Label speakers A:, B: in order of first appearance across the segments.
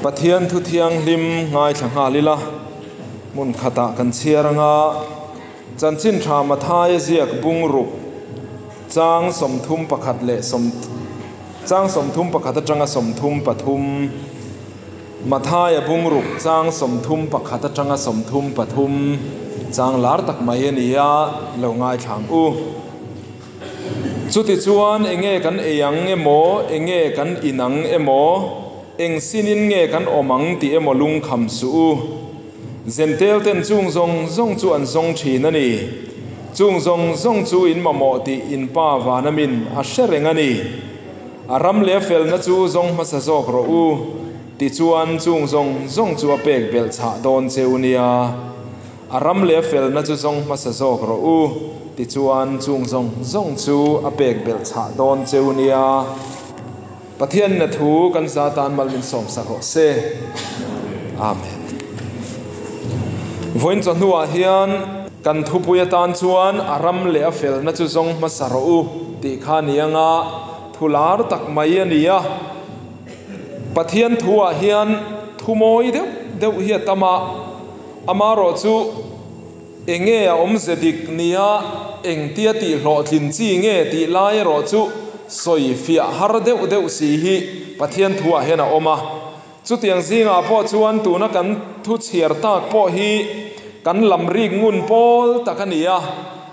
A: ปะเทียนทุเทียงลิมง่ายทางหาลิละมุนขตะกันเชียรงาจันจินทรามาทายเจียกบุงรุกจางสมทุมประคัดเละสมจางสมทุมประคัดจังสมทุมปทุมมาทายบุงรุกจางสมทุมประคัดจังสมทุมปทุมจางลาร์ตักไม่เนียเหลวง่ายทางจุดที่ชวนเองกันเอียงโมเองกันอินังโมเองสินินกันอมังตีโมลุงคำสูเซนเทลเต็นจุงซงจวนซงชีนันนี่จุงซงจูอินมาโมตีอินป้าวานามินอาเชเรงานี่อารำเลเฟลนัจูซงมาสะโซกรูติจวนจุงซงจูเปกเบลชาโดนเซอุเนียอารำเลเฟลนัจูซงมาสะโซกรูติจวนจุงซงจูเปกเบลชาโดนเซอุเนียปะเทียนนทูกันซาตานมัลมินสมสักเซอาเมนวันจันทร์ว่าเฮียนกันทุบยตานชวนอารำเลเฟลนัจุซงมาสารูติขานียงาทุลาร์ตักไม่เนียปะเทียนทัวเฮียนทุโมยเดวเฮียตมาอามารอจูเองอมเสดิกเนียเองเตียติหลอทินจีติไลรอจูสอยฟิอาฮาร์เดวสีฮีปะเทียนทัวเฮียนอมาจุดยังสิงาพ่อชวนตัวนักกันทุเชียร์ตากพ่อฮีกันลำรีงุนโพลตะกันเนีย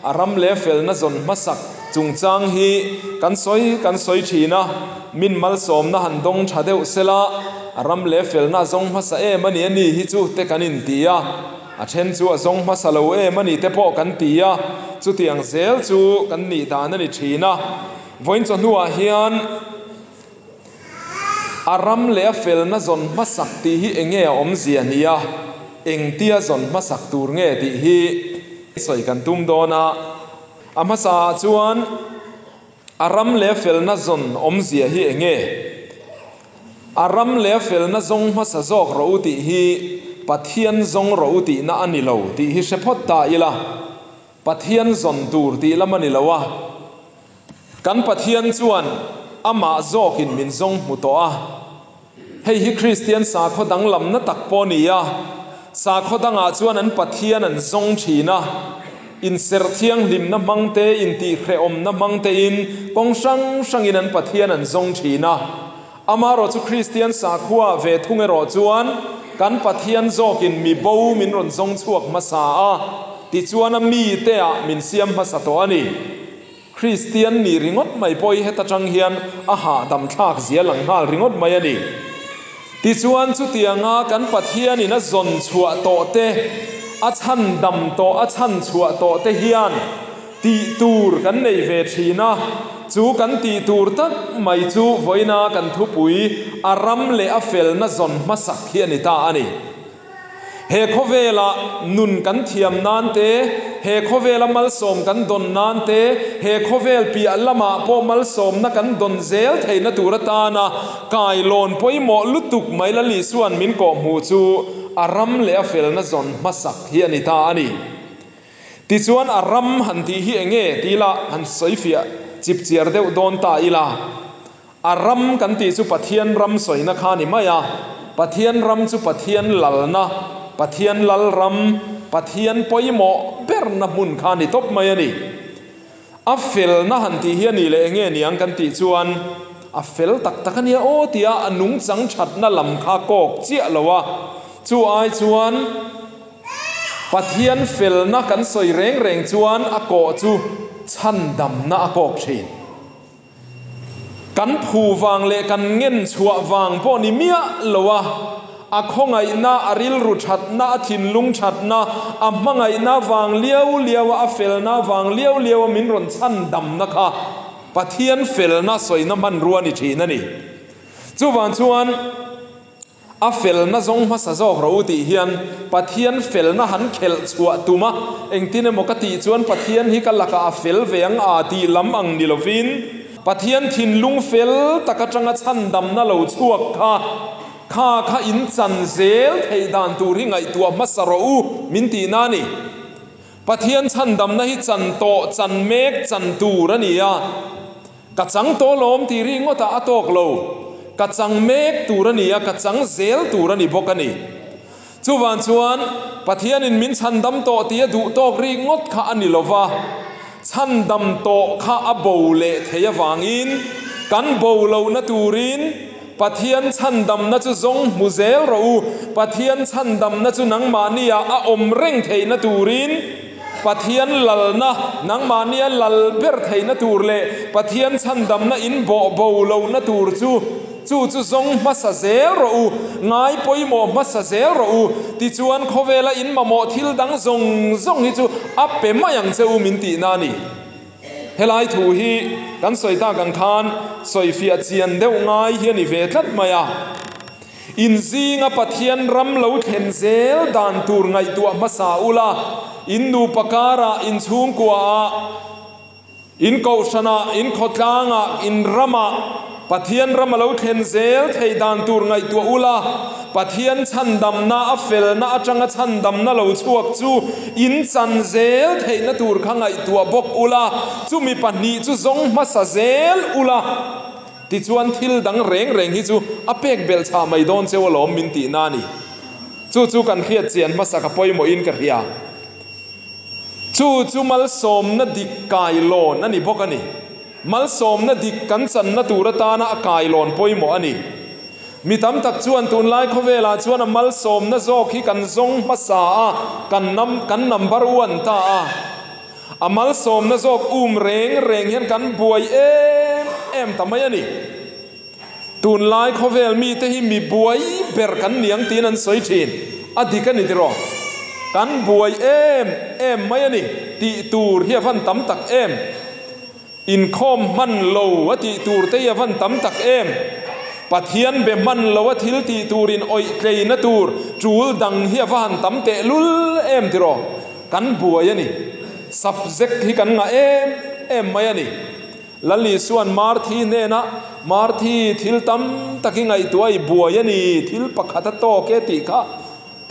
A: อารำเลเฟลนัจนมาสักจุงจางฮีกันสอยชีนะมินมัลสมนะหันดงชาเดวเซลาอารำเลเฟลนะจงมาสะมันนี่ฮิจูเตกันอินตียอาเช่นจูจงมาสะโลมันนี่เตพ่อกันตียจุดยังเซลจูกันนี่ตานันนี่ชีนะวันจันทร์ว่าเฮียนอารำเลเฟลนะจนมาสักตีฮีเองอมเสียเนียเองเตียจนมาสักตูร์ตีฮีสวยกันตุ้มโดนะอามาซาจวนอารำเลเฟลนะจนอมเสียฮีเองอารำเลเฟลนะจงมาสะจอกรูตีฮีปัทเทียนจงรูตีนะอันนี้เราตีฮีเชพอตตาอีละปัทเทียนจนตูร์ตีละมันนี่ละวะกันปัทเทียนจวนอามาโจกินมินจงมุตัวเฮ้ยคริสเตียนสาขดังลำนัตักปอนียสาขดังอาจวนนั้นปัทเทียนนั้นจงชีนะอินเสร์เทียงลิมน้ำมังเตอินตีเครอมน้ำมังเตอินกงช่างอินนั้นปัทเทียนนั้นจงชีนะอามารอจุคริสเตียนสาขว่าเวทุงเอรอจวนกันปัทเทียนโจกินมีบูมินรอนจงชวกมาสาติจวนมีเตะมินเซียมมาสตัวนี้คริสเตียนนี่ริงดไม่ปอยเฮตจังเฮียนอาหาดำทักเสียหลังหาริงดไม่นี่ติจวนจุดที่งากันปัทเทียนนี่นะจนชัวโตเตอาชันดำโตอาชันชัวโตเตเฮียนตีตูร์กันในเวทีนะจูกันตีตูร์ตักไม่จูไว้นากันทุปุยอารำเลอเฟลนะจนมาสักเฮียนิตาอันนี้เฮโคเวลานุนกันเทียมนานเตเฮโคเวลามัลสมกันดนนานเตเฮโคเวลปีอัลละมาพอมัลสมนักันดนเซลไทยนตูรตานะกายโลนพอยหมอลุตุกไม่ละลีส่วนมินกอมูจูอารำเลอเฟลนะจนมาสักเฮียนิตาอันนี้ติจวนอารำหันทีฮีเองตีละหันสอยฟิยจิบเจียร์เดวโดนตาอีละอารำกันตีจุปะเทียนรำสอยนักขานิมายาปะเทียนรำจุปะเทียนหลัลนะปะเทียนลัลรำปะเทียนปอยหมอเบรนมุนขานิตบมายันี่อัฟเฟลนะหันทีเฮียนี่เลยเงี้ยนี่ยังกันติจวนอัฟเฟลตักเนียโอตียอนุงจังฉัดนั่นลำคากอกเจี๊ยละวะจูไอจวนปะเทียนเฟลนะกันสอยเร่งจวนอโกจูชันดำนะอโกกเชนกันผูวางเลกันเงินชัววางพอนิเมียละวะอาคงไงน่าอริลรุชัดน่าทินลุงชัดน่าอามังไงน่าวางเลี้ยวอาเฟลน่าวางเลี้ยวมินรอนชันดำนะคะปะเทียนเฟลน่าสวยน้ำมันรัวนิชีนั่นนี่จูวันชวนอาเฟลน่าจงมาสะจอกเราตีเฮียนปะเทียนเฟลน่าหันเคลชัวตุมาเองที่ในมกติชวนปะเทียนฮิกัลลักอาเฟลเวียงอาตีลำอังนิลวินปะเทียนทินลุงเฟลตะกะจังชันดำน่าเหลาชัวค่ะข้าอินจันเซลไทยดานตูริงไอตัวมัสรูมินตีนานี่ปะเทียนชันดำนะฮิจันโตจันเมกจันตูระนี่ยะกะจังโตลมตีริงว่าตาอตอกโล กะจังเมกตูรนี่กะจังเซลตูรนี่บกันนี่จูวันชวนปะเทียนินมินชันดำโตเตียดุโตกรีงดข้าอันนี้ลวะชันดำโตข้าอโบเลเทียวางอินกันโบเลวนัตูรินปะเทียนชันดำนัจุซงมุเซลรูปะเทียนชันดำนัจุนังมานียอาอมเร่งเทนัตูรินปะเทียนลลนะนังมานียลลเบร์เทนัตูรเลปะเทียนชันดำนัอินโบเลวนัตูรจูซงมาซาเซลรูง่ายปอยโมมาซาเซลรูที่จวนโคเวลอินมาโมทิลดังซงฮิจูอัปเปมายังเซอุมินตีนานีเฮลัยทูฮีกันสอยตากันคานสอยฟิอาเจียนเดวง่ายเฮียนิเวทัดมายาอินซีงปะเทียนรำเลวเทนเซลดานตูร์ไงตัวมาซาอุลาอินดูปการะอินชุงกัวอินโกชนะอินขดลางอินรำปะเทียนรำเลวเทนเซลเทดานตูร์ไงตัวอุลาปะเทียนชันดำนาอัฟเฟลนาจังชันดำนาเลวชวกจูอินจันเซลเทนตูร์ข้างไงตัวบกอุลาจูมีปันนีจูซงมาซาเซลอุลาที่จวนทิลดังเร่งฮิจูอเปกเบลชาไม่โดนเซวลอมมินตีนานีจูกันเครียดเจียนมาสักปอยโมอินกระเฮียจูมัลสมนดิกกายโลนนั่นนี่พวกนี้มัลสมนดิกกันสันนตูรตานะกายโลนปอยโมอันนี้มีตำตักจวนตุนไลเขาเวลาจวนมัลสมนโซกีกันซงมาสากันนำบารวันตามัลสมนโซกเร่งเห็นกันบวยเอ็มทำไมอันนี้ตุนไลเขาเวลมีแต่หิมีบวยเบรกันเนียงตีนันสวยทีนอดีกันนี่ที่รอกันบวยเอ็มไม่อันนี้ตีตูร์เฮียฟันตำตักอินคอมมันโลวตีตูร์เตียฟันตำตักปะเทียนเบมันโลวทิลตีตูรินออยเกยนตูร์จูลดังเฮียฟันตำเตลุลที่รอกันบวยอันนี้ subject ที่กันงาไม่อันนี้ลัลลีส่วนมาร์ทีเนนะมาร์ทีทิลตัมตะกี้ไงตัวไอ้บัวยนี่ทิลปักขัดโตเกติกะ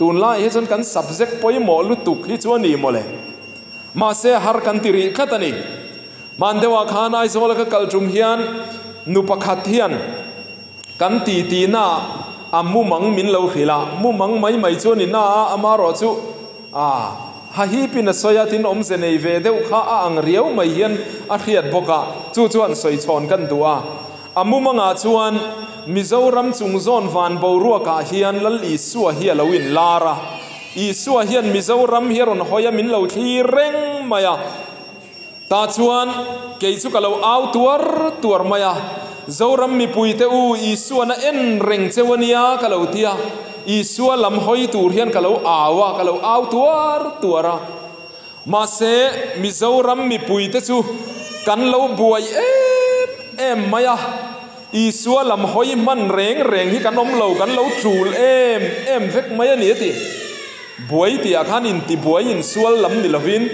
A: ตูนไล่ให้จนกัน subject ปอยหมอลุตุกที่จวนนี่หมดเลยมาเสียหากันติริขัดนี่มันเดว่าข้าน้อยสมรก็กัลจุมเฮียนนุปักขัดเฮียนกันตีน่ามุมังมินเลวขีละมุมังไม่จวนนี่น่ามารอจูฮาฮีปินสอยตินอมเซเนเวเดวข้าอังเรียวไม่เฮียนอาเขียดบกะจวนสอยชอนกันตัวมุมังจวนมิโซรัมจุงซอนฟานบารัวกะเฮียนลัลอีสัวเฮียลวินลาระอีสัวเฮียนมิโซรัมเฮียรอนหอยมินเลวทีเร่งมายาตาชวนเกยสุกะเลวเอาตัวมายาโซรัมมีปุยเตอูอีสัวน่ะเอ็นเร่งเซวเนียกะเลวเตียอีสัวลำหอยตูเฮียนกะเลวอาวะกะเลวเอาตัวระมาเซมิโซรัมมีปุยเตจูกันเลวบวยเอ็มมายาอีสัวลำหอยมันเร่งที่กันอมเหลากันเลวจูลเอ็มเฟกมายานี่ติบวยติอาคานินติบวยอินสัวลำนิลวิน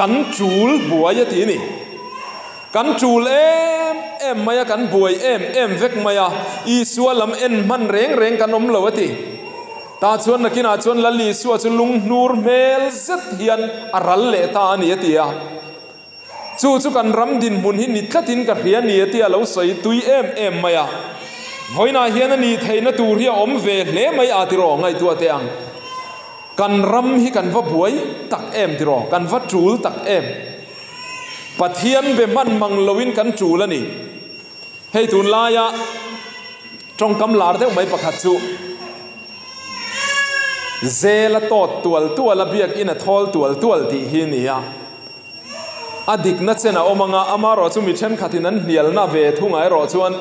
A: กันจูลบวยทีนี่กันจูลเอ็มมายากันบวยเอ็มเฟกมายาอีสัวลำเอ็นมันเร่งกันอมเหลาทีตาชวนนักกินอาชวนลัลลีสัวจุลุงนูร์เมลเซตเฮียนอารัลเลตานี่ทีอะจูกันรำดินมุนหินนิดขัดินกับเฮียนี่ทีอะเราใส่ตุยเอ็มมายาวันน่ะเฮียนนี่เทนตูเรียอมเวเล่ไม่อาติรอไงตัวเตียงกันรำให้กันว่าบวยตักติรอกันว่าจูลตักปะเทียนเบมันมังลวินกันจูลนี่ให้ตุนลายะจงกำลาเท่าไม่ประคัดจูเซลตอดตัวละเบียกอินทอลตัวที่หินี่อะอดิกนัดเซนะอมังอามารอจูมิเชนขัดินันเนียลนาเวทุ่งไอรอจวน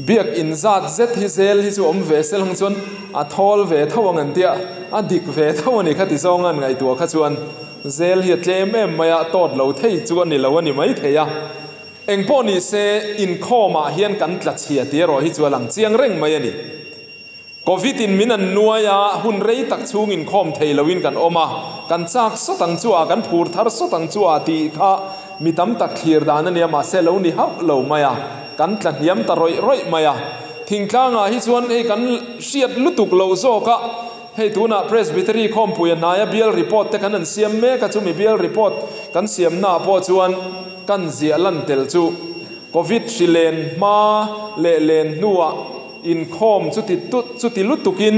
A: เบียกอินซัดเซตฮิเซลฮิจูอมเวเซลหังจวนอะทอลเวทวังเงินเตียอดิกเวทวันนี้ขัดที่ซองงันไงตัวขัดจวนเซลฮิตเลมไม่อะตอดเราเที่จวนนี่เราวันนี้ไม่เที่ยเองพอนี่เซอินข้อมาเฮียนกันตัดเฉียดที่รอฮิจวนหลังเจียงเร่งไม่นี่โควิดมินันนัวยาหุ่นเรยตักชูงินคอมเทลวินกันออกมากันจากสตังจัวกันพูดทาร์สตังจัวตีข้ามีตั้มตักขีร์ดานันเนี่ยมาเซลล์นี่ฮับเหล่ามายากันตัดย้ำตะรอยมายาทิ้งข้างฮิจวนให้กันเชียดลุตุกเหล่าโซกะให้ตัวน่ะเพรสบิทรีคอมปุยนายเบียลรีพอร์ตแต่กันนั่นเสียมเมกจูมีเบียลรีพอร์ตกันเสียมหน้าพอจวนกันเสียลันเตลจูโควิดชิเลนมา เลนนัวอินคอมจุติลุตุกิน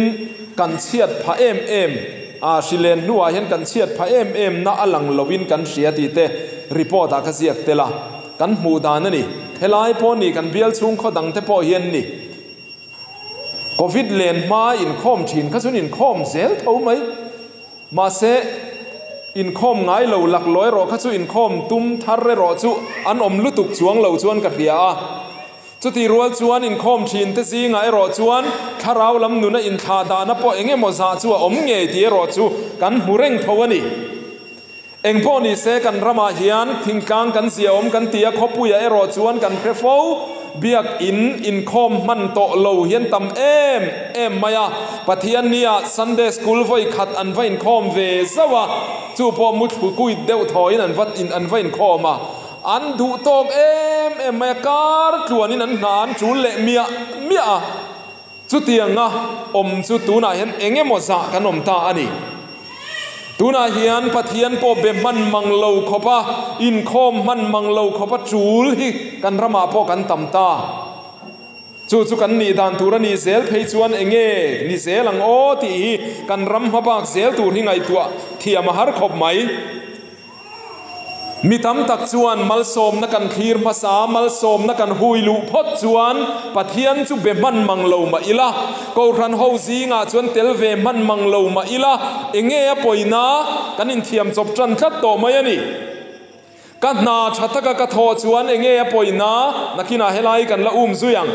A: กันเชียดพระเอ็มชิเลนนัวเห็นกันเชียดพระเอ็มน่าอลังลวินกันเสียตีเตรีพอร์ตากระเสียกเตละกันหมู่ดานนี่เฮลัยพอนี่กันเบียลซุงเขาดังเตพอเฮียนนี่โควิดเลนมาอินคอมชินข้าสุนอินคอมเซลเท่าไหมมาเซอินคอมไงเราหลักร้อยรอข้าสุอินคอมตุ้มทัรรอจุอันอมลุตุกจวงเราจวนกับเฮียจุดที่รัวจวนอินคอมชินเตซีไงรอจวนคาราวลำนุนอินทาดานะพอเองมอซาจัวอมเงยที่รอจูกันหูเร่งทวนี่เองพ่อนี่เสกันรามาเฮียนทิ้งกลางกันเสียอมกันเตียขบุยไอรอจวนกันเพรโฟเบียกอินคอมมันโตโลเฮียนตำเอ็มมายาปะเทียนเนียซันเดย์สคูลไว้ขัดอันไว้อินคอมเวซาวะจูพอมุดกุยเดวถอยนันวัดอันไว้อินคอมาอันดูตกเอ็มมายาการจวนนี่นันนานจูเละเมียจุดเตียงอ่ะจุดตูน่าเห็นเองมอซากันตาอันนี้ตูน่าเฮียนปะเทียนโปเบมันมังโลขบะอินคอมมันมังโลขบะจูลฮิกันรามาพอกันตำตาจู่กันนี่ดานตูรนี่เซลเพยจวนเองนี่เซลังโอตีกันรำฮะบากเซลตูริงไอตัวเทียมหาร์ขบไหมมีทำตักจวนมัลโสมนักันคีร์ภาษามัลโสมนักันหุยลุพดจวนปะเทียนจุเบมันมังโลมาอิละกูรันฮูซีงาจวนเตลเวมันมังโลมาอิละเองปอยนากันอินเทียมจบจันทัดโตมายันี่กันนาชัตกะกะทอจวนเองปอยนานักินาเฮลัยกันละซุยัง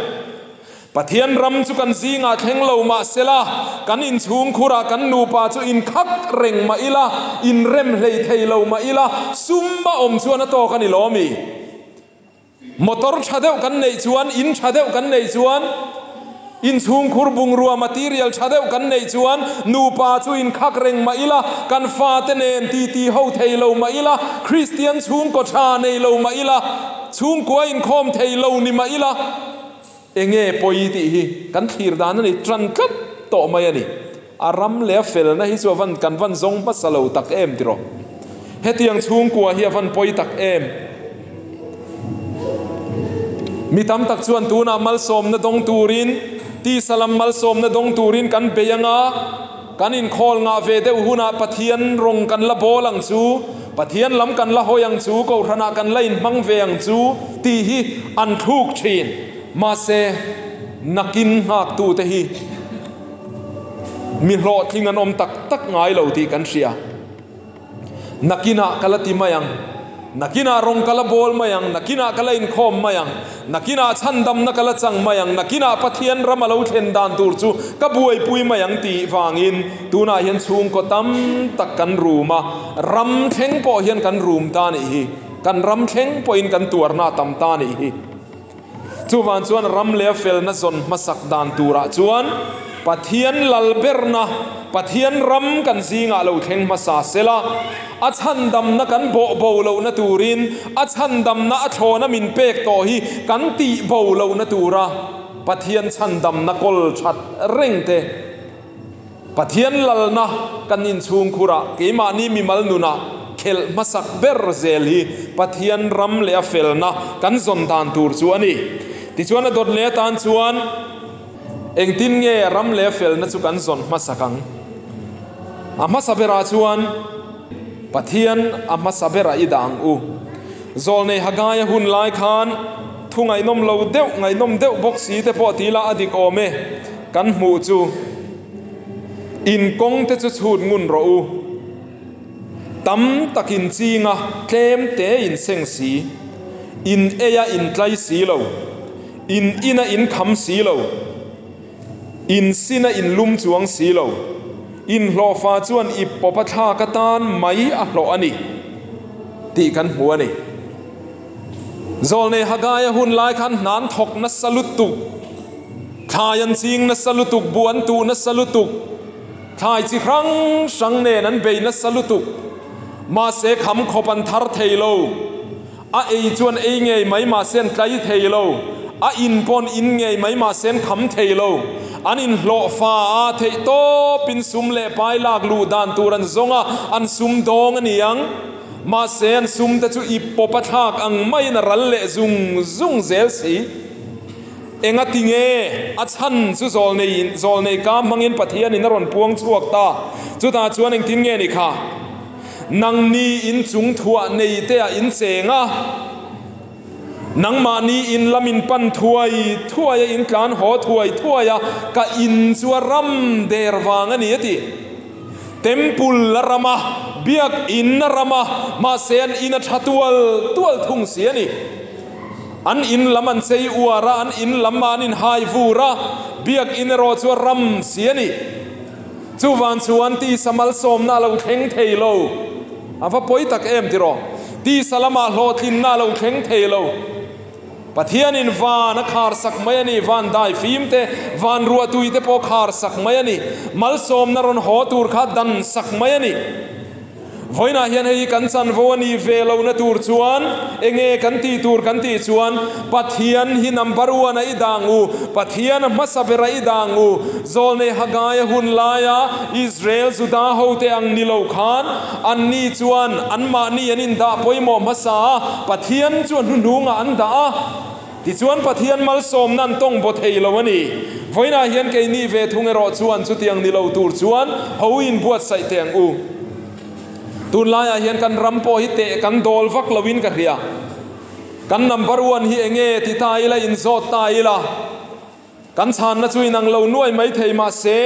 A: ปะเทียนรำจุกันซีงาเทงโลมาเซลากันอินชุงคุรากันนูปาจุอินคักเร่งมาอิละอินเร็มเลยเทโลมาอิละซุมบะชวนโตกันอิโลมีมอเตอร์ชาเดวกันในชวนอินชาเดวกันในชวนอินชุงคุรบุงรัวมาทีเรียลชาเดวกันในชวนนูปาจุอินคักเร่งมาอิละกันฟาเตเนนตีเฮาเทโลมาอิละคริสเตียนชุงกชาในโลมาอิละชุงกวยอินคอมเทโลนิมาอิละเองปอยตีฮีกันขีร์ดานนี่ตรันกัดโตมายันี่อารมเลี้ยเฟลนะฮิสวันกันวันซงปัสลาวตักเอ็มติโรเฮตียงชุงกัวเฮียวันปอยตักเอ็มมีทำตักชวนตูนามัลสมนะดงตูรินตีสลัมมัลสมนะดงตูรินกันเบียงากันอินคอลงาเวเดอุนาปะเทียนรงกันละโบลังจูปะเทียนล้ำกันละโหยังจูก็รนากันไล่มังเวียงจูตีฮีอันทุกชีนมาเซนักินหักตูเตฮีมีโลที่งันตักง่ายเหล่าที่กันเสียนักินากะละติมายังนักินารงกะละโบลมายังนักินากะละอินคอมมายังนักินาชันดำนักละจังมายังนักินาปะเทียนรำมาเลาเทนดานตูร์จูกะบวยปุยมายังตีฟางอินตูน่าเห็นชุงก็ตั้มตักกันรูมารำเทงปอเห็นกันรูมตานี่ฮีกันรำเทงปออินกันตัวหน้าตั้มตานี่ฮีจูวันชวนรำเลี้ยเฟลนะจนมาสักดานตูระชวนปะเทียนลัลเบรนะปะเทียนรำกันซีงาเราเทงมาสาเซลาอัชันดำนักันโบเรานะตูรินอัชันดำนะอัชนะมินเปกโตฮีกันตีโบเรานะตูระปะเทียนชันดำนักกลชัดเร่งเตปะเทียนลัลนะกันอินชุงคุระกีมานีมีมัลนุนะเคลมาสักเบรเซลฮีปะเทียนรำเลี้ยเฟลนะกันจนดานตูรชวนนี่ที่ชวนดดเลี้ยตานชวนเองตินเงรำเลี้ยเฟลนะจุกันจนมาสักังอามาสับราชวนปะเทียนอามาสับราอีดังอูโจลในฮักายหุ่นลายคานทุ่งไงนมเราเดวไงนมเดวบกสีเตปอตีละอดิกโอเมกันหมูจูอินกงเตจุดงุนรอูตั้มตะกินจีงะเคลมเตอินเซงสีอินเอยอินไกลสีเหลาอินอินคำสีเหลาอินสินะอินลุ่มจวงสีเหลาอินหลอฟ้าจวนอิปปะทากตานไม่อะหลออันนี้ตีกันหัวนี่โจลในฮักายหุ่นลายคันนานทกนัสลุตุกทายันซิงนัสลุตุกบวนตูนัสลุตุกทายจีครั้งสังเนนั้นเบยนัสลุตุกมาเสคำขบันทาร์เทโลอาเอจวนเอเงยไม่มาเส้นไกลเทโลอาอินปนอินเงยไม่มาเส้นคำเทโลอันอินโลฟ้าเทโตปินซุมเลปายลากลูดานตูรันซงะอันซุมดองอันยังมาเส้นซุมแต่จูอิปปะทากอังไม่นรัลเลซุงเซลสี enga tinge a chan chu zol nei ka mangin pathian in ron puang chuak ta chu ta chuan eng tin nge ni kha nang ni in chung thua nei te a in chenga nang ma ni in lamin pan thuai in tlan ho thuai ka in chuaram der wang ani ati temple la rama biak in na rama ma sen in a thatual tual thung siani an in laman sei uara an in laman in hai vura biak in ro chuaram siani chuwan chuan ti samal som na lo theng thei lo ava poi tak em tiro ti salama hlotin na lo theng thei lo pathian in van a khar sak mai ani van dai fim te van ruwa tui te po khar sak mai ani mal som na ron ho tur kha dan sak mai ani voina hian hei kan chan vo ani velo na tur chuan enge kan ti tur kan ti chuan pathian hi number 1 ai dangu pathian masavera i dangu zolne hagaya hun laya Israel zuda hote ang nilo khan anni chuan anma ni anin da poimo masa pathian chuan hununga an da ti chuan pathian mal som nan tong bo theilo ani voina hian ke ni ve thungero chuan chutiang nilo tur chuan ho in buat sai teng u tun laya hian kan rampo hi te kan dol vak lawin ka ria kan number 1 hi enge ti tai la in zot tai la kan chan na chui nang lo nuai mai thei ma se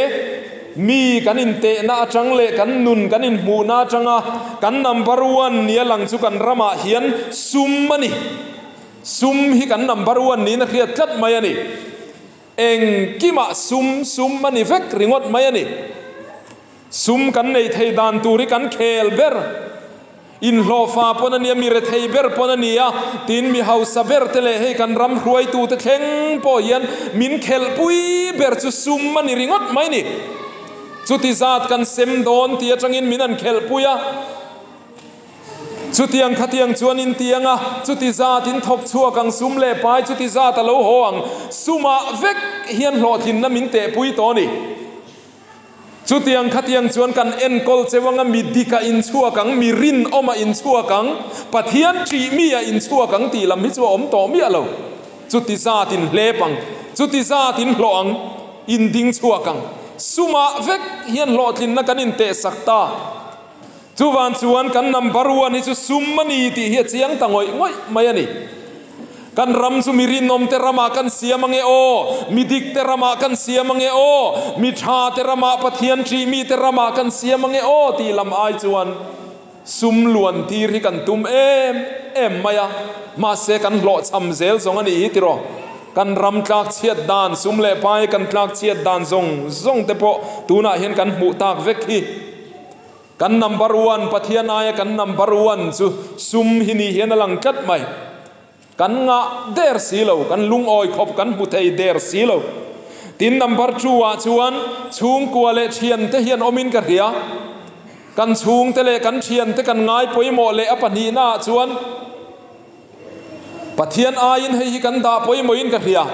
A: mi kan in te na atang le kan nun kan in mu na atanga kan number 1 nia lang chu kan rama hian sum mani sum hi kan number 1 ni na khia tlat mai ani eng kima sum mani vek ringot mai ani sum kan nei thei dan turi kan khel ber in lo fa ponania mi re thei ber ponania tin mi hausa ber tele he kan ram hruai tu te thleng po hian min khel pui ber chu sum mani ringot mai ni chuti zat kan sem don tia tangin min an khel puya chutiang khatiang chuan in tianga chuti zat in thop chua kang sum le pai chuti zat alo hoang suma vek hian hlo thin na min te pui to ni chutiang khatiang chuan kan en kol chewanga mi dika in chua kang mi rin oma in chua kang pathian tri mi a in chua kang ti lam hi chu om to mi alo chuti zat in lepang chuti zat in hloang in ding chua kang suma vek hian hlo thin na kan in te sakta chuwan chuan kan number 1 hi chu sum mani ti hi chiang tangoi ngoi mai ani kan ram su mirin nom te rama kan siamange o midik te rama kan siamange o mitha te rama pathian tri mi te rama kan siamange o ti lam ai chuan sum luan tir hi kan tum em maya ma se kan lo cham zel zong ani hi tiro kan ram tlak chiat dan sum le pai kan tlak chiat dan zong te po tuna hian kan mu tak vek hi kan number 1 pathian aya kan number 1 chu sum hi ni hian alang tat mai kan nga der silo kan lung oi khop kan muthei der silo tin number 2 wa chuan chung kwa le thian te hian omin ka ria kan chung te le kan thian te kan ngai poimo le apani na chuan pathian ain hei kan da poimo in ka ria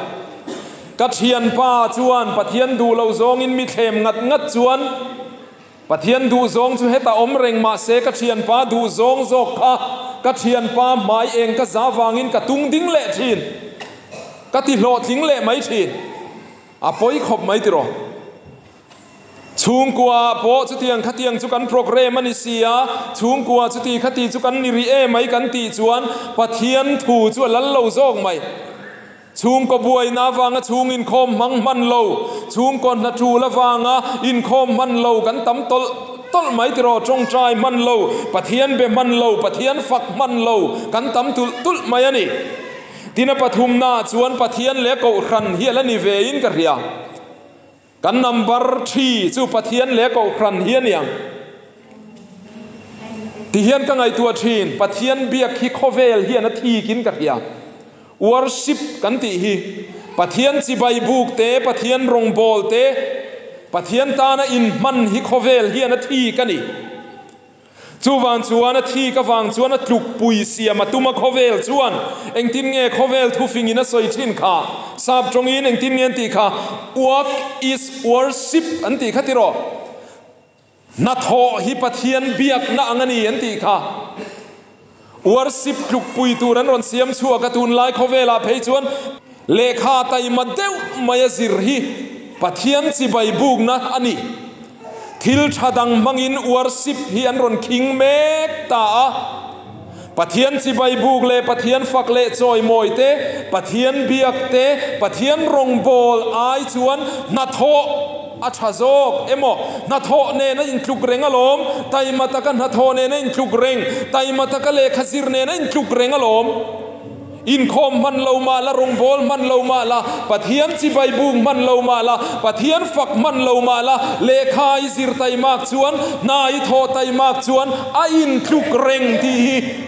A: ka thian pa chuan pathian du lo zong in mi thlem ngat chuan pathian du zong chu heta om reng ma se ka thian pa du zong zok kha ka thian pa mai eng ka zawangin ka tung ding le thin ka ti hlo thing le mai thin a poi khop mai tiro chung kwa po chu tiang khatiang chu kan program ani sia chung kwa chu ti khati chu kan ni ri e mai kan ti chuan pathian thu chu lal lo zok mai chung ko buai na wanga chung in khom mang man lo chung kon na thu la wanga in khom man lo kan tam tol mai tiro trong trai man lo pathian be man lo pathian fak man lo kan tam tul mai ani tina pathum na chuan pathian le ko khan hi la ni ve in ka ria kan number 3 chu pathian le ko khan hian yang ti hian ka ngai tua thin pathian biak hi khovel hian a thi kin ka ria worship kan ti hi pathian chi bai buk te pathian rong bol te pathian ta na in man hi khovel hian a thi kani chuwan chuan a thi ka wang chuan a tluk pui siam atuma khovel chuan engtin nge khovel thu fing in a soi thin kha sap tong in engtin nge ti kha work is worship an ti khatiro na tho hi pathian biak na angani an ti kha worship tluk pui turan ron siam chua ka tun lai khovela phei chuan เลขาไตมาเดวมายซิรฮีปัทยันสิใบบุกนะอันนี้ทิลชาดังมังอินอวรสิบฮีอันรอนคิงเมกตาปัทยันสิใบบุกเลปัทยันฟักเลจอยมอยเตปัทยันเบียกเตปัทยันรงบอลไอชวนนัทโฮอัชโซกเอโมนัทโฮเนนอินคลุกเรงอลมไตมาตะกันนัทโฮเนนอินคลุกเรงไตมาตะกันเลขซิรเนนอินคลุกเรงอลมอินคอมมันเลวมาละรงบอลมันเลวมาละปัทยันสิใบบุกมันเลวมาละปัทยันฟักมันเลวมาละเลขาอิซิรไตมากชวนนายโทไตมากชวนอินคลุกเรงที่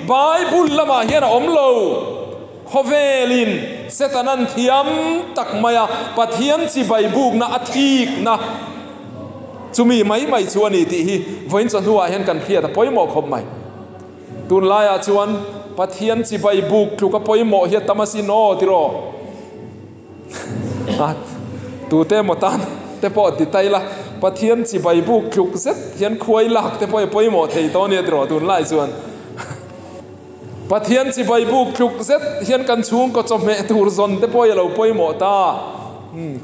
A: ไบเบิลละมาเฮียนะอมโลขเวลินเซตันันเทียมตักมายาปัทยันสิใบบุกนะอธิกนะจุมีไม่ชวนนี่ที่วันจันทร์หัวเห็นกันเครียดแต่พอยหมอคมไหมตุนลายชวนปัทยันสิใบบุกลูกก็พอยหมอเฮียตามาสิโนติโรตูเตมตันเตปอติไตละปัทยันสิใบบุกลูกเสร็จเฮียนควยหลักเตปอยหมอเทยตอนนี้ติโรตุนลายชวนปัทยันสิใบบุกลุกเสร็จเฮียนกันชูงก็จมเมตูรซอนเตปอยเราปอยหมอตา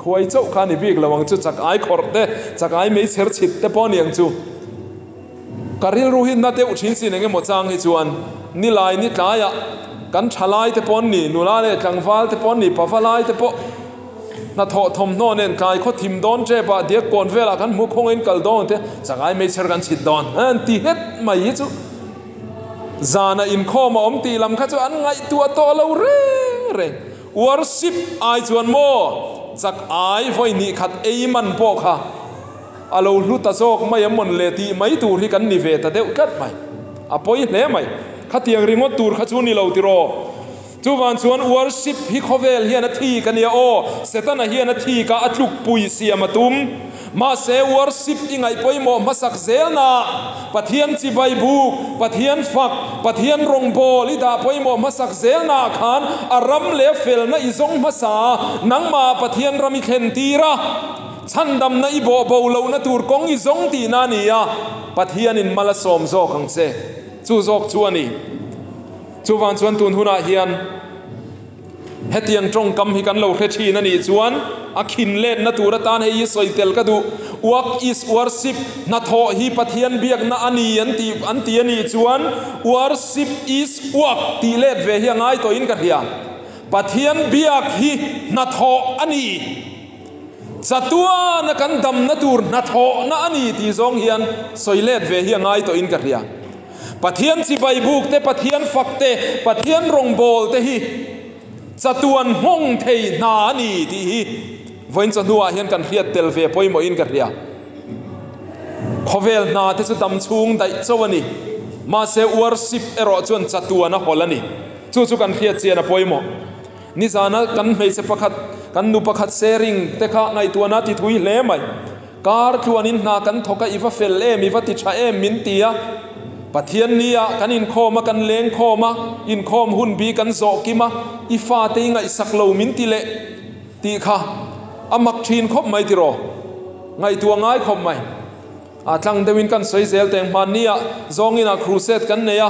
A: ควยเจ้าขานิบิกระวังจุจากไอคอร์เตจากไอไม่เชิดฉิดเตปอนียงจูการิลรูหินนาเตอุชินสินเองหมดจางให้จวนนี่ลายนี่ตายกันชลายเตปอนนี่นูลาเลจังฟ้าเตปอนนี่ปะฟ้าลายเตปอนาทอทมโนเนนกายเขาทิมดอนเจ็บเดียกก่อนเวลากันมุขงเอ็นกัลดอนเตจากไอไม่เชิดกันฉิดดอนตีเฮ็ดไม่จูจานะอินข้อมาอมตีลำข้าจวนไงตัวโตเราเร่งวอร์ชิปไอจวนโมจากไอไฟนี่ขัดเอมันพอกค่ะอาเราลุตาโซกไม่ยมนเลตีไม่ตูที่กันนิเวศเดียวกัดไหมอภัยเล่ไหมขัดเตียงริมตูร์ขัดชวนนี่เราติโรจูวันชวนวอร์ชิปฮิคอเวลเฮียนาทีกันเนี่ยโอเซตันเฮียนาทีก็อัดลุกปุยเสียมาตุ้มมาเซวอร์ชิปอิงไอปอยโมมาสักเซลนาปัทยันสิใบบุกปัทยันฟักปัทยันรงโบลิดาปอยโมมาสักเซลนาขานอารัมเลฟเฟลนะอิซงมาสานังมาปัทยันรามิเคนตีระฉันดำนะอิโบโบเลวนะตูร์กงอิซงตีนานียปัทยันินมาลาสอมโซขังเซจูโซกชวนีจูวันชวนตุนหุนาเฮียนเฮตียงตรงกำฮิกันเราเทชีนันนี่ชวนอาคินเล่นนัตูรตานให้ยิสอยเตลกดูวักอิสวอร์สิบนัทโฮฮีปัทยันเบียกนาอันนี้อันตีนี่ชวนวอร์สิบอิสวักตีเล่เวเฮียงไงตัวอินกันเฮียปัทยันเบียกฮีนัทโฮอันนี้สัตว์นักันดำนัตูรนัทโฮนาอันนี้ที่ทรงเฮียนสอยเล่เวเฮียงไงตัวอินกันเฮียปัทยันสิใบบุกเตปัทยันฟักเตปัทยันรงโบลเตฮีจะตวนห้องเทนานีที่วันจันทร์เห็นกันเรียดเตลเวปอยมอินกันเรียขเวลนาที่สุดดำชุงได้เจ้าวันนี้มาเซวอร์สิบรอจวนจะตัวนะฮอลนี่จู่ๆกันเรียดเจียนะปอยมนิสานะกันไม่เสประคัดกันนุประคัดเซริงเตคะในตัวนาที่ทุยเล่ไหมการตัวนินนากันทกอีฟเฟลเอมีวัติชาเอมินตียปัทยันนี้กันอินโคมากันเลงโคมาอินโคมหุ่นบีกันโซกิมาอีฟ้าเตงไงสักโลมินติเลตีค่ะอามักชีนคบไม่ติโรไงตัวง่ายคบไม่จังเดวินกันสวยเซลแต่งมันนี้จงอินาครูเซตกันเนี่ย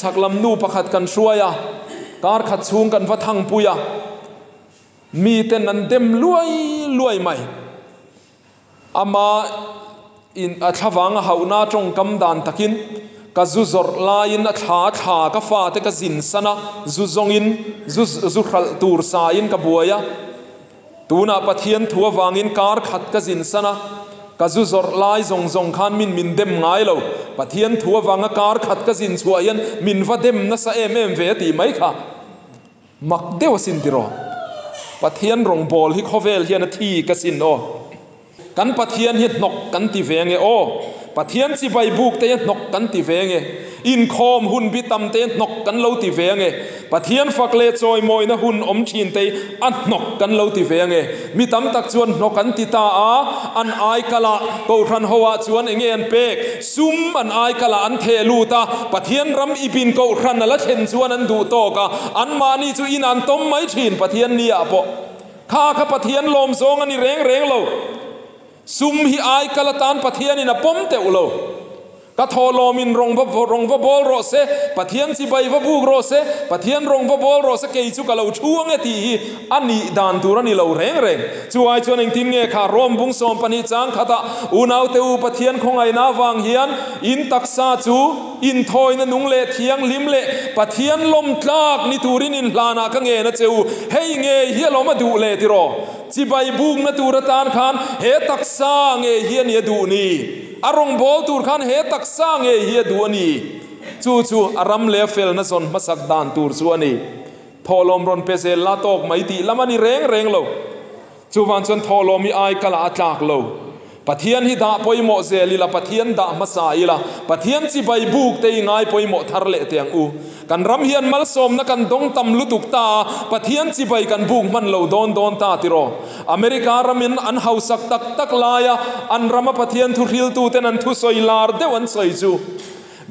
A: ชักลำนูประคัดกันช่วยการขัดชูงกันวัดทางปุยมีแต่นันเต็มรวยไหมอามาอินชาวางหาวนาจงกำดานตะกินก็จุจรลายินท้าก็ฟาเตก็สินสนะจุจงอินจุขัลตูร์สายินก็บัวยตูน่าปะเทียนทัววางอินการขัดก็สินสนะก็จุจรลายจงขานมินเดมง่ายเราปะเทียนทัววางการขัดก็สินช่วยยันมินวัดเดมนัสเอมเวตีไหมค่ะมักเดวสินติโรปะเทียนรงบอลฮิคอเวลเฮียนทีก็สินโอกันปะเทียนเฮ็ดนกกันตีเวงโอปะเทียนสิใบบุกเตนนกกันตีเวงอินคอมหุ่นบิตำเตนกกันเราตีเวงปะเทียนฟักเลจอยมอยนะหุ่นอมชินเตอันนกกันเราตีเวงมีตำตักชวนนกกันติตาอันไอกะละโกรันหัวชวนเองนเปกซุมอันไอกะละอันเทลูตาปะเทียนรำอีปินโกรันละเชนชวนอันดูโตกะอันมานี่จูอินันต้มไม่ชินปะเทียนเนี่ยปะข้าข้าปะเทียนลมทรงอันนี้เร่งเราซุมฮิไอกะละตานปะเทียนนี่นะป้อมเตอุโล ก็ทอลมินรงพระบอลโรเซปะเทียนจีใบพระบุกโรเซปะเทียนรงพระบอลโรเซเกยจุกเราช่วงทีอันนี้ดานตุรันนี่เราแรงช่วยชวนเองทีมเงคารมบุงสมปนิจังขตาอุณาวเตอุปะเทียนของไอ้นาวางเฮียนอินตักซาจูอินทอยนนุงเลเทียงลิมเลปะเทียนลมทากนิตูรินินลานาคังเงนะเจ้าเฮยเงเฮียลมาดูเลติรอจีใบบุกนตูรตานขันเฮตักซาเงเฮียนเยดูนี่อารมณ์บอลตูร์ขันเฮตักซาเงเฮียดูนี่จู่อารมณ์เลเฟลนะซอนมาสักดานตูร์ส่วนนี้ทอลมรอนเปเซลลาตอกไม่ตีละมันนี่แรงเราจู่วันจนทอลมีไอกะลาอัตลักเราปะเทียนฮิดาปอยโมเซลีละปะเทียนดามาสายละปะเทียนจีใบบุกเตยง่ายปอยโมทาร์เลเตียงอูกันรำเฮียนมัลสมนักันดงตำลุตุกตาปะเทียนจีใบกันบุกมันเราโดนตาติโรอเมริการามินอันเฮาสักตักลายอันรำปะเทียนทุริลตูเตนันทุสอยลาร์เดวันสอยจู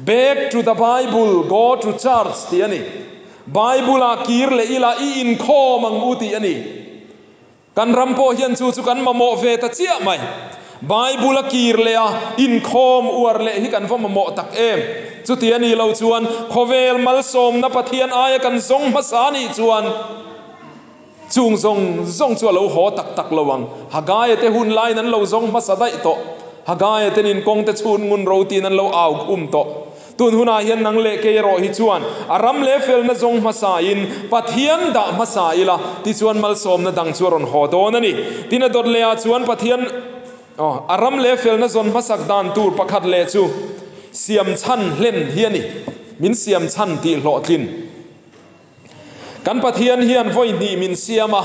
A: back to the Bible go to church ที่อันนี้ Bible อากีร์เลอีลาอีอินโคมังอุติอันนี้กันรำโพเฮียนจู่กันมาโมเวตเจียไหมBible กีร์เลยอินโคมอวร์เลยที่กันฟ้ามาโมตักจุดที่อันนี้เราชวนโคเวลมัลสมนับเทียนอายกันทรงภาษานี่ชวนจุงทรงชวนเราหัวตักระวังหากายเตหุ่นไลนั้นเราทรงภาษาได้โตหากายเตนินกงเตชุนงุนเราตีนั้นเราเอาโตตุนหุนาเฮียนนังเลเกยรอฮิชวนอารัมเลเฟลนะทรงภาษาอินปัทเทียนดาภาษาอิละที่ชวนมัลสมนะดังชวนหอโตนั่นนี่ที่นั่นดดเลียชวนปัทเทียนอารมเลเฟลนะซนภาษาดานตูร์ประคัดเลจูเสียมชันเล่นเฮียนี่มินเสียมชันตีหลอดินกันปะเทียนเฮียนไว้นี่มินเสียมา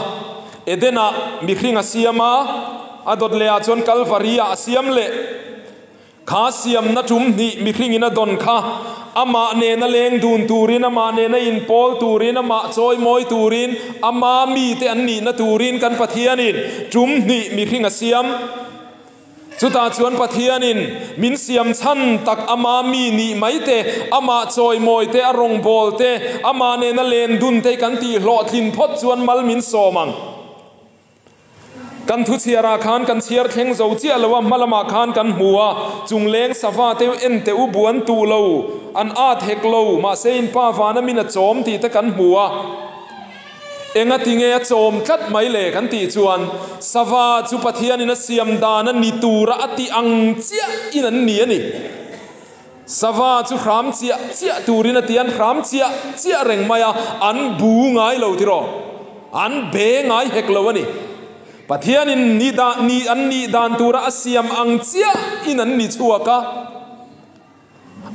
A: เอเดน่ามีคริงเสียมาอดดเลอาจนกัลฟารีอาเสียมเลขาเสียมนัจุมนี่มีคริงอินดอนข้าอามาเนนเลงดูนตูรินอามาเนนอินโพลตูรินอามาจอยมอยตูรินอามามีเตอันนี้นะตูรินกันปะเทียนินจุมนี่มีคริงเสียมจุดตาชวนปะเทียนินมินเสียมชันตักอามามีนี่ไม่เตอามาจอยมอยเตอรงโบลเตอามาเนนเลนดุนเตกันตีหลอดลินพดชวนมัลมินโซมังกันทุเชียราคานกันเชียร์เข่งโจเจียลว่ามัลมาคานกันหัวจุงเลงสวาเตวเอ็นเตอุบวนตูโลอันอาเทกโลมาเซนป้าฟานามินโจมตีตะกันหัวเองติเงยโจมคัดไม่เล่กันตีจวนสวาจุปเทียนินเสียมดานันนิตูระอติอังเจียอินันเนียนี่สวาจุครามเจียตูรินเตียนครามเจียเร่งมายอันบูงไงเราที่รออันเบงไงเฮกโลวนี่ปเทียนินนิดานีอันนี้ดานตูระเสียมอังเจียอินันนิชัวกะ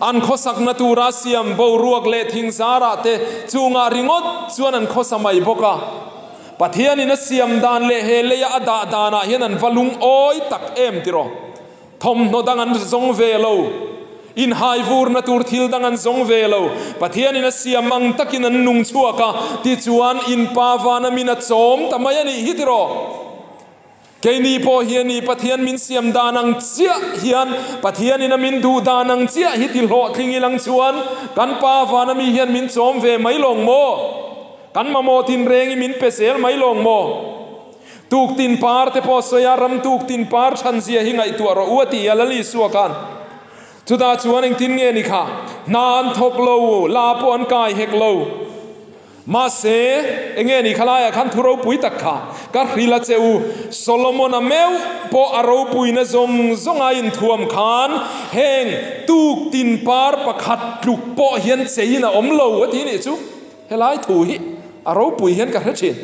A: อันข้อสักนตูราเซียมบ่รวกเลทิงสาระเตจูงาริงอดชวนอันข้อสมัยบกะปะเทียนินเสียมดานเลเฮเลยอดาดานะเฮนันวลุงโอยตักติรอทอมโนดังอันทรงเวโลอินไฮฟูร์นตูร์ทิลดังอันทรงเวโลปะเทียนินเสียมังตักินันนุงชัวกะที่จวนอินปาวานามินัดโจมทำไมนี่ฮิติรอเกนีพอเฮียนีปะเทียนมินเสียมดานังเจียเฮียนปะเทียนินมินดูดานังเจียฮิติโลทิงิลังชวนกันปาวานามีเฮียนมินโจมเวไม่ลงโมกันมาโมทินเรงมินเปเซลไม่ลงโมตูกตินปาร์เตพอสยารำตูกตินปาร์ชันเสียหิงไอตัวรอวติยาลลีสัวกันจุดาชวนเองทินเงนิค่ะนานทกโลลาปวนกายเฮกโลมาเสเองนี่ขลายขันทุเราปุยตักขาก็ริลาเจอูโซโลมอนเมวพออารูปุยนะซงอินทวมขานเฮงตูกตินปาร์ประคัดลุกปอเฮียนเสียนะอมโลวะทีนี่จูเฮลายถูหิอารูปุยเฮียนกับเฮชิน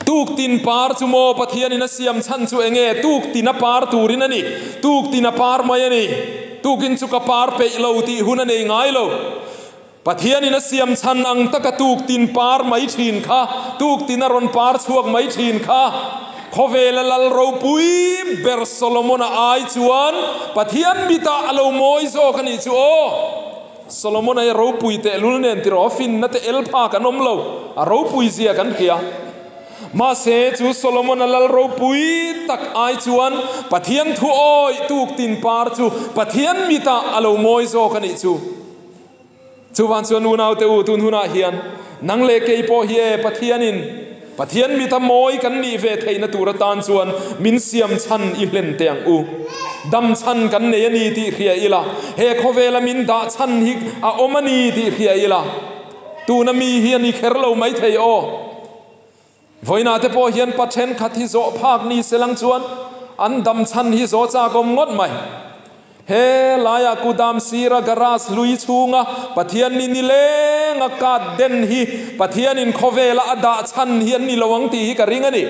A: ตูกตินปาร์จูโมปะเทียนินะเสียมชันจูเองตูกตินปาร์ตูรินันี่ตูกตินปาร์มายันี่ตูกินจุกปาร์เปโลตีหุนันเองไงโลปะเทียนินเสียมชันอังตะกตูกตินปาร์ไม่ทีนค่ะตูกตินรอนปาร์ช่วงไม่ทีนค่ะขเวลลลรูปุยเบอร์โซโลมอนไอจวนปะเทียนบิตาอโลโมยโซคันิจูโอโซโลมอนไอรูปุยเตลุนเนนติรอฟินนัตเอลพากันอมโลอรูปุยเสียกันเขียมาเสจูโซโลมอนลลรูปุยตักไอจวนปะเทียนทูโอยตูกตินปาร์จูปะเทียนบิตาอโลโมยโซคันิจูจูวันชวนนูนเอาเตอูตุนหุนาเฮียนนังเลเกยโปเฮียปะเทียนินปะเทียนมีทำโมยกันนี่เวทไทยนตูรตานชวนมินเสียมชันอิเลนเตียงอู ดำชันกันเนยนีที่เขียอีละเฮโคเวลามินดาชันฮิกอาอมานีที่เขียอีละตูนามีเฮียนี่เคอร์เราไม่เทยโอวันนั้นเทพอเฮียนปัจเจนขัดฮิโซภาคนี้เสลังชวนอันดำชันฮิโซจากมงดไหมเฮลายกูดามซีระกราสลุยชูงะปะเทียนนิเลงอากาศเด่นฮีปะเทียนินโคเวลาอดาชันเฮียนนิละวังตีฮิกริงอันนี้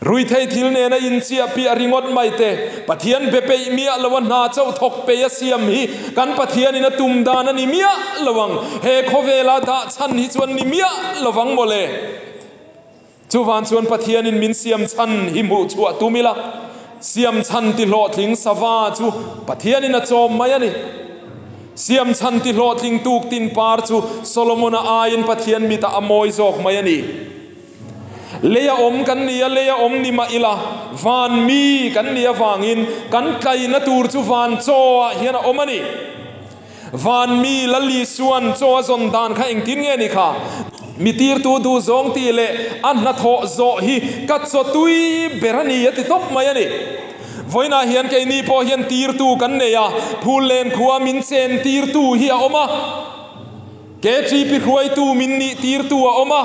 A: รุยเททิลเนนะอินเสียปีอริงอดไม่เตปะเทียนเปเปยมีละวันนาเจ้าทกเปยเสียมฮีกันปะเทียนินะตุมดานันมีละวังเฮโคเวลาดาชันฮิจวนนิมีละวังโมเลจูวันชวนปะเทียนินมินเสียมชันฮิมูชัวตุมิละเสียมชันติโลทิงสวาจูปะเทียนินะโจมมายันนี่เสียมชันติโลทิงตูกตินปาร์จูโซโลมอนอาอินปะเทียนมีตาอโมยจอกมายันนี่เลียอมกันเนียเลียอมนิมาอิลาวานมีกันเนียวางอินกันไกนัตูร์จูวานโจเฮียนะอมนี่วานมีละลีส่วนโจซอนดานข้าเองทิ้งเงี้ยนี่ค่ะมิตีร์ตูดูซองตีเลอันนัทโฮโจฮีกัดโซตุยเบรนียติทบมายันนี่วันนั้นเฮียนแค่นี้พอเฮียนตีร์ตูกันเนียพูเลนขวามินเซนตีร์ตูเฮียอมาเกจีปิขวายตูมินนี่ตีร์ตูอมา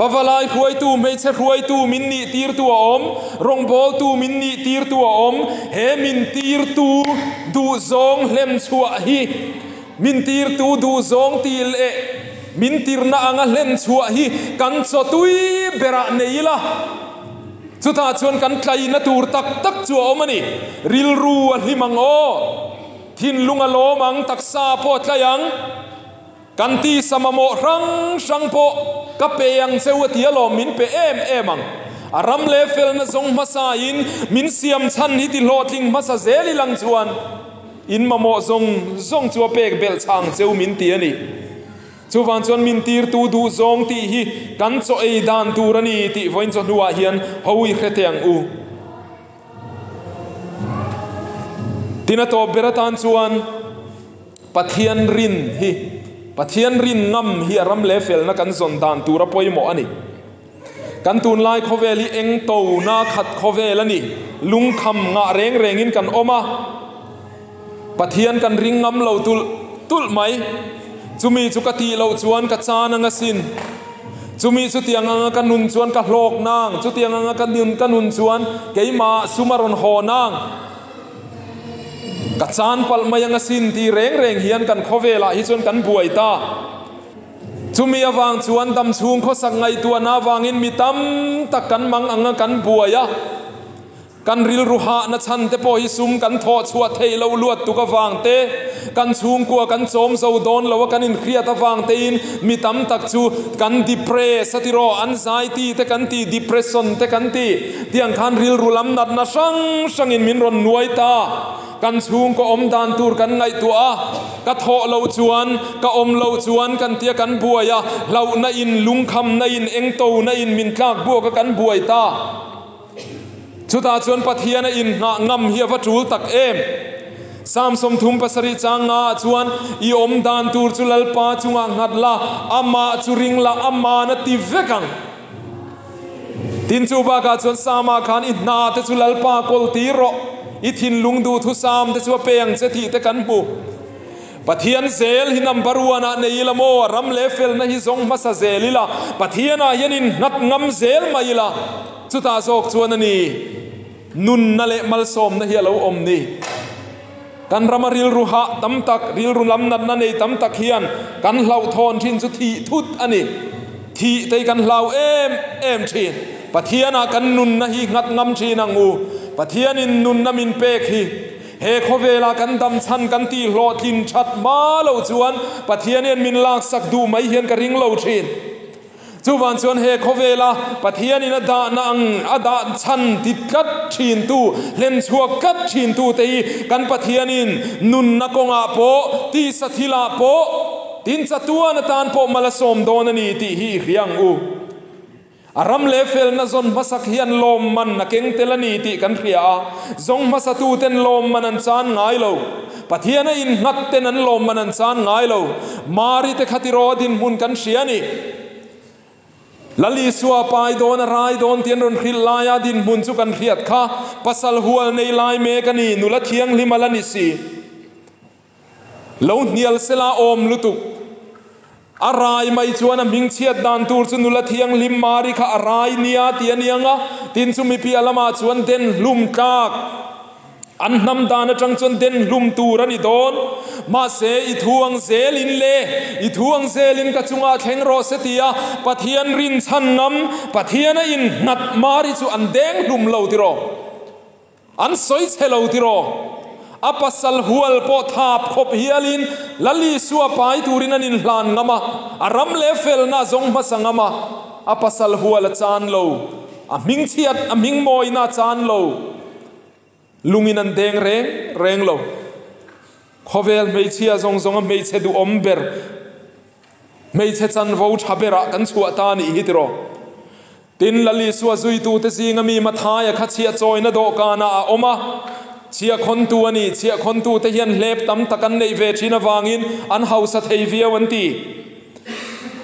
A: ปาวลายขวายตูไม่ใช่ขวายตูมินนี่ตีร์ตัวอมรงบอลตูมินนี่ตีร์ตัวอมเฮมินตีร์ตูดูซองเล่มชัวฮีมินตีร์ตูดูซองตีเล่มินตีร์น่าอังเล่มชัวฮีกันสตุยเบระเนยละสุดท้ายชวนกันใครนัตูร์ตักจัวอมนี่ริลรูอันฮิมังโอทินลุงอโลมังตักซาโพดยังกันตีสมโมรังสังโปกับเปียงเซวตีอลอมินเปเอมังอารมเลเฟลนซงมาซาอินมินเสียมชันฮิติโลทิงมาซาเซลิลังชวนอินมาโมซงจัวเปกเบลช่างเซวมินตีนี่จูวันชวนมินตีร์ตูดูซงตีฮีกันโซเอดานตูรันีติวันชวนหัวเฮียนฮาวิเขเตียงอูตินาโตเบรตันชวนปัทยันรินฮีปะเทียนรินงำเฮียรัมเลเฟลนักันสนดานตูระปอยหมออันนี้กันตูนไลโคเวลีเองโตนาขัดโคเวลนี่ลุงคำงะเร่งอินกันออกมาปะเทียนกันริงงำเราตุลไหมจุมีจุกติเราชวนกัจจานังสินจุมีจุดที่ยังกันนุนชวนกับโลกนางจุดที่ยังกันนุนชวนเกี่ยมาสุมารอนหอนางกัจจานปัลมายังสินที่เร่งเฮียนกันโคเวลาฮิจนกันบวยตาจุมีวางชวนดำชุงเขาสังไงตัวนาวางอินมีตั้มตักกันมังอังกันบวยะกันริลรุหะนัชันเตปอฮิซุมกันทอดชัวเทลาวลวดตุกวางเตกันชุงกัวกันโจมเซาดอนแล้วกันอินเครียดวางเตอินมีตั้มตักชูกันดิเพรสติโรอันไซตีเตกันตีดิเพรสซอนเตกันตีเตียงคันริลรุลัมนัดนาช่างอินมินรอนนวยตากันชูงก็อมดานตูร์กันไงตัวกะโถเราจวนกะอมเราจวนกันเตียกันบวยะเราในอินลุงคำในอินเองโตในอินมินคลากบัวกันบวยตาชุดอาชวนปะเทียนอินงำเฮียวัจูลตักสามสมทุมปัสริจางาชวนอีอมดานตูร์จุลลปาจุงงัดละอามาจุริงละอามาณติเวกังตินจูบากาชวนสามาคานอินนาเตจุลลปากลตีโรอิทินลุงดูทุสามเตชัวเปียงเสถีเตกันบุปะเทียนเซลหินำบรวนาในอิลโมรัมเลเฟลนะฮิซงมาซาเซลิละปะเทียนอายันินนัดงำเซลมาอิละสุตาโศกชวนนีนุนนั่นแหละมัลสมนะเฮียเราอมนี่กันรามาริลรุหะตั้มตักริลรุลำนัดนั่นเองตั้มตักเฮียนกันเหล่าทอนชินสุธีทุตอันนี้ทีเตกันเหล่าเอ็มชินปะเทียนากันนุนนะฮีงัดงำชีนังูปะเทียนินนุนนามินเปกฮีเฮโคเวลากันดำชันกันตีโลทินชัดมาเหล่าชวนปะเทียนินมินลากสักดูไม่เฮียนกระริงเหล่าชินจูวันชวนเฮโคเวลาปะเทียนินดานังอดาชันติดกัดชินตูเล่นชัวกัดชินตูตีกันปะเทียนินนุนนักงาโปตีสถิลาโปตินสตัวนาตานโปมาลสมโดนนีตีฮีเรียงอูอารมเลเฟลนะซอนมาสักเฮียนลมมันนักเก่งเตลนีติกันเรียซงมาสตูเตนลมมันนันซานง่ายโลปะเทียนอินนัดเตนันลมมันนันซานง่ายโลมาริเตขัติโรดินมุนกันเชียนี่ lali suwa pai don rai don tian ron khil laya din mun chu kan khiat kha pasal hual nei lai me kani nula thiang limalani si lo nial sela om lutuk arai mai chuan a ming chiat dan tur chu nula thiang lim mari kha arai nia tianianga tin chu mi pi alama chuan den lum tak an nam dana tang chuan den lum tur ani don ma se I thuang zelin le I thuang zelin ka chunga thleng ro setia pathian rin chan ngam pathiana in nat mari chu an deng lum lo tiro an soi chelo tiro apasal hual po thap khop hialin lali suwa pai turin anin hlan ngama aram le fel na zong masangama apasal hual chan lo aming chiat aming moi na chan lo lungin an deng reng lo khovel mei chia zong zong a mei che du omber mei che chan vo thabera kan chua ta ni hitro tin lali suwa zui tu te singa mi mathaya kha chia choina do kana a oma chia khon tu ani chia khon tu te hian lep tam takan nei ve thina wangin an hausa thei viawanti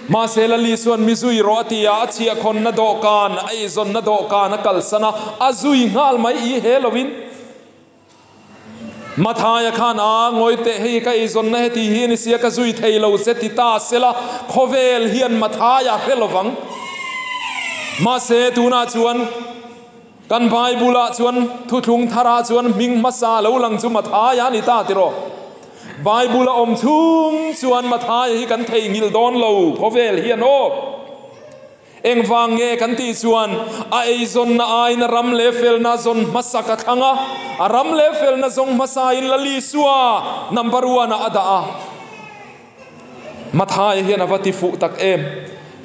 A: ma sela li suan mizui ro atia chia khon na do kan ai zon na do kan kalsana azui ngal mai I helovin mathaya khana ngoi te hei ka izon na heti hi ni sia ka zui thei lo se ti ta sela khovel hian mathaya helovang ma se tuna chuan kan Bible chuan thu thung thara chuan ming masa lo lang chu mathaya ni ta tiro Bible om thung chuan mathaya hi kan thei ngil don lo khovel hian o eng wang nge kan ti chuan a ei zon na ai na ram le fel na zon masaka thanga a ram le fel na zong masa in lali suwa number 1 ada a mathai hian avati fu tak em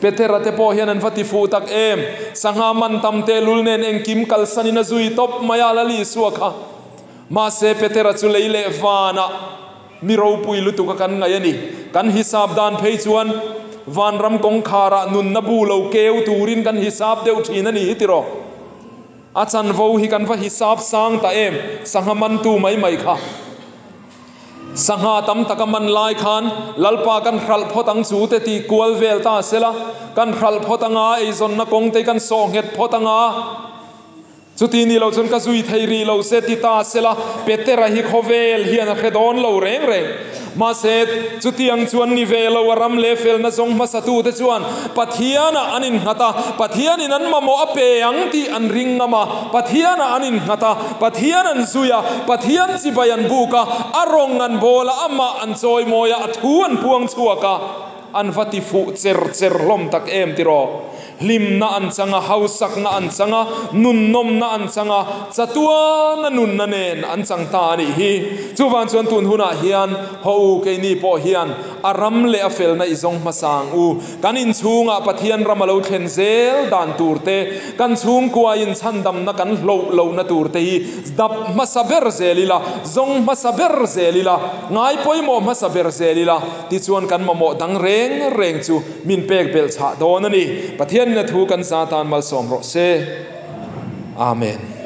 A: petera te po hian an vati fu tak em sanga man tam te lul nen eng kim kal sanina zui top maya lali suwa kha ma se petera chu leile wana miro pui lutu ka kan ngai ani kan hisab dan phei chuan van ram kong khara nun na bu lo keu turin kan hisab deu thina ni hitiro achan vo hi kan va hisab sang ta em sangaman tu mai kha sangha tam takaman lai khan lalpa kan khral photang chu te ti kual vel ta sela kan khral photanga ei zon na kong te kan so nget photanga chuti ni lo chon ka zui theiri lo se ti ta sela petera hi khovel hian a khedon lo reng ma se chutiang chuan ni velo ram le fel na zong ma satu te chuan pathiana anin ngata pathian in an mamo ape ang ti an ring ngama pathiana anin ngata pathian an zuya pathian chi bayan buka arong an bola ama an choi moya athuan puang chuaka an vati fu cher lom tak em tiro lim na an changa hausak na an changa nun nom na an changa chatua na nun na nen an chang ta ni hi chuwan chuan tun huna hian ho ke ni po hian aram le afel na izong masang u kanin chunga pathian ramalo thlen zel dan turte kan chung kwa in chandam na kan lo na turte hi dap masaber zelila zong masaber zelila ngai poimo masaber zelila ti chuan kan mamo dang reng chu min pek bel cha don ani pathian na thu kan satan mal som ro se amen